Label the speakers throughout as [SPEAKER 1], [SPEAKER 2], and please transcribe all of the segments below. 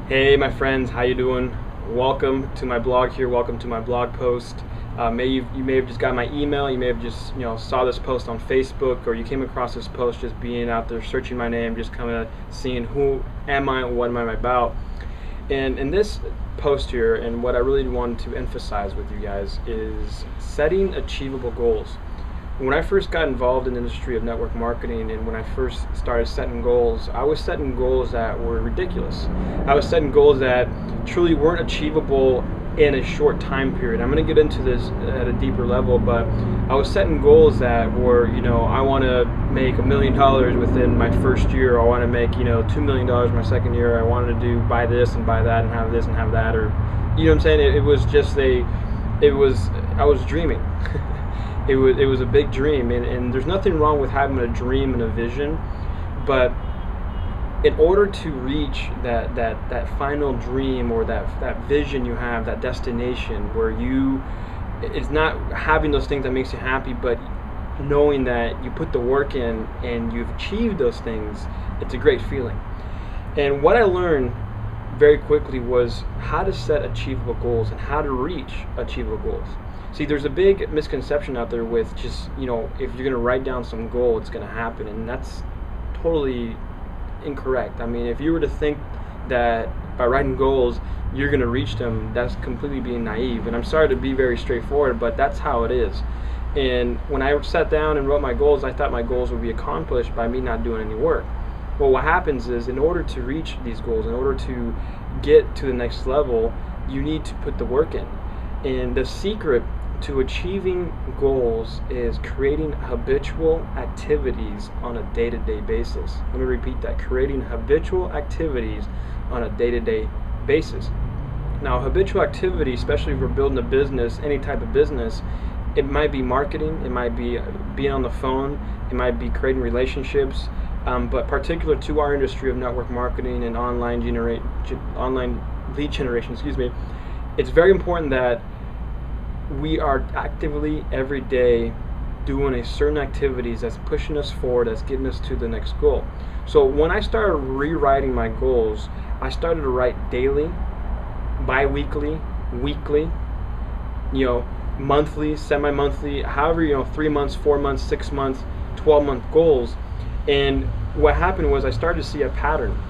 [SPEAKER 1] Hey my friends, how you doing? Welcome to my blog here. Welcome to my blog post. You may have just got my email. You may have just saw this post on Facebook, or you came across this post just being out there searching my name, just kind of seeing who am I and what am I about. And in this post here, and what I really wanted to emphasize with you guys is setting achievable goals. When I first got involved in the industry of network marketing, and when I first started setting goals, I was setting goals that were ridiculous. I was setting goals that truly weren't achievable in a short time period. I'm going to get into this at a deeper level, but I was setting goals that were, I want to make $1 million within my first year. I want to make, $2 million my second year. I wanted to buy this and buy that and have this and have that, or, you know what I'm saying? I was dreaming. It was a big dream, and there's nothing wrong with having a dream and a vision, but in order to reach that final dream, or that vision you have, that destination where it's not having those things that makes you happy, but knowing that you put the work in and you've achieved those things, it's a great feeling. And what I learned very quickly was how to set achievable goals and how to reach achievable goals. See, there's a big misconception out there with just, if you're going to write down some goal, it's going to happen, and that's totally incorrect. I mean, if you were to think that by writing goals you're going to reach them, that's completely being naive. And I'm sorry to be very straightforward, but that's how it is. And when I sat down and wrote my goals, I thought my goals would be accomplished by me not doing any work. Well, what happens is, in order to reach these goals, in order to get to the next level, you need to put the work in. And the secret to achieving goals is creating habitual activities on a day-to-day basis. Let me repeat that: creating habitual activities on a day-to-day basis. Now, habitual activity, especially if we're building a business, any type of business, it might be marketing, it might be being on the phone, it might be creating relationships, but particular to our industry of network marketing and online lead generation, it's very important that we are actively every day doing a certain activities that's pushing us forward, that's getting us to the next goal. So when I started rewriting my goals, I started to write daily, bi-weekly, weekly, monthly, semi-monthly, however, 3 months, 4 months, 6 months, 12-month goals. And what happened was I started to see a pattern.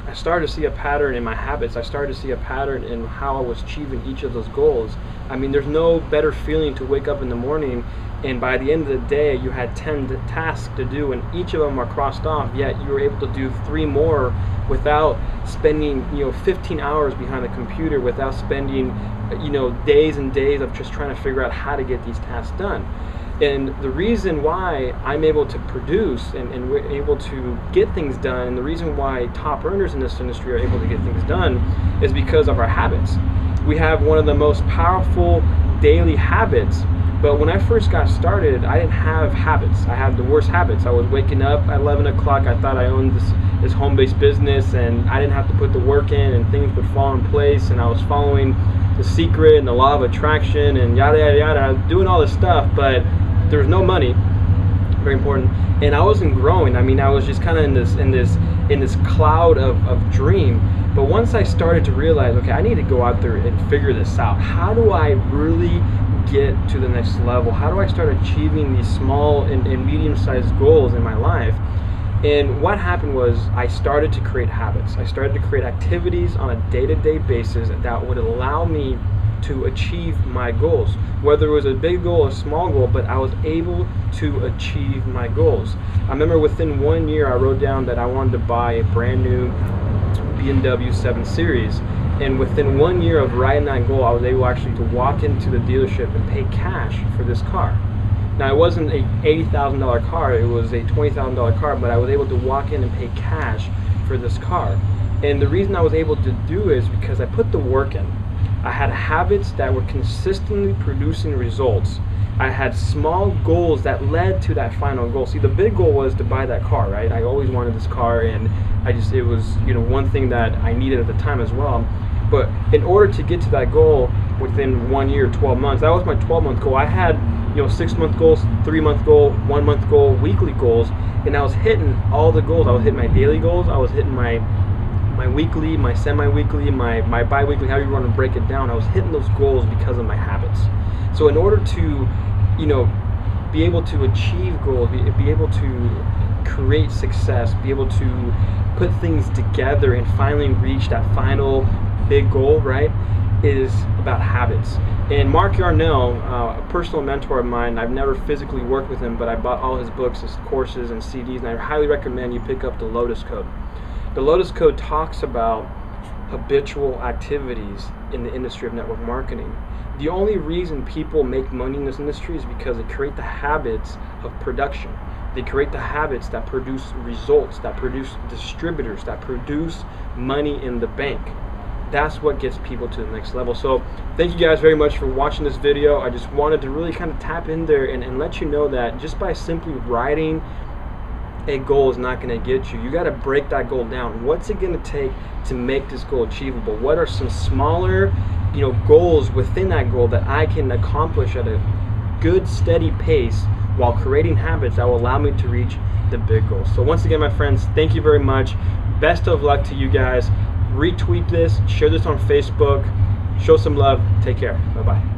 [SPEAKER 1] I started to see a pattern in my habits. I started to see a pattern in how I was achieving each of those goals. I mean, there's no better feeling to wake up in the morning and by the end of the day you had 10 tasks to do, and each of them are crossed off, yet you were able to do 3 more without spending 15 hours behind the computer, without spending days and days of just trying to figure out how to get these tasks done. And the reason why I'm able to produce and we're able to get things done, and the reason why top earners in this industry are able to get things done, is because of our habits. We have one of the most powerful daily habits, but when I first got started, I didn't have habits. I had the worst habits. I was waking up at 11 o'clock, I thought I owned this home-based business, and I didn't have to put the work in, and things would fall in place, and I was following The Secret and the law of attraction and yada yada yada. I was doing all this stuff, but there was no money, very important, and I wasn't growing. I mean, I was just kind of in this cloud of dream. But once I started to realize, okay, I need to go out there and figure this out. How do I really get to the next level? How do I start achieving these small and medium-sized goals in my life? And what happened was I started to create habits. I started to create activities on a day-to-day basis that would allow me to achieve my goals, whether it was a big goal or a small goal, but I was able to achieve my goals. I remember within 1 year I wrote down that I wanted to buy a brand new BMW 7 Series, and within 1 year of writing that goal, I was able actually to walk into the dealership and pay cash for this car. Now, it wasn't a $80,000 car, it was a $20,000 car, but I was able to walk in and pay cash for this car. And the reason I was able to do it is because I put the work in. I had habits that were consistently producing results. I had small goals that led to that final goal. See, the big goal was to buy that car, right? I always wanted this car, and it was one thing that I needed at the time as well. But in order to get to that goal within 1 year, 12 months, that was my 12-month goal. I had 6-month goals, 3-month goal, 1-month goal, weekly goals, and I was hitting all the goals. I was hitting my daily goals, I was hitting my my weekly, my semi-weekly, my bi-weekly, however you want to break it down, I was hitting those goals because of my habits. So in order to, you know, be able to achieve goals, be able to create success, be able to put things together and finally reach that final big goal, right, is about habits. And Mark Yarnell, a personal mentor of mine, I've never physically worked with him, but I bought all his books, his courses, and CDs, and I highly recommend you pick up the Lotus Code. The Lotus Code talks about habitual activities in the industry of network marketing. The only reason people make money in this industry is because they create the habits of production. They create the habits that produce results, that produce distributors, that produce money in the bank. That's what gets people to the next level. So thank you guys very much for watching this video. I just wanted to really kind of tap in there and let you know that just by simply writing a goal is not going to get you. You got to break that goal down. What's it going to take to make this goal achievable? What are some smaller, you know, goals within that goal that I can accomplish at a good, steady pace while creating habits that will allow me to reach the big goals? So once again, my friends, thank you very much. Best of luck to you guys. Retweet this, share this on Facebook, show some love. Take care. Bye-bye.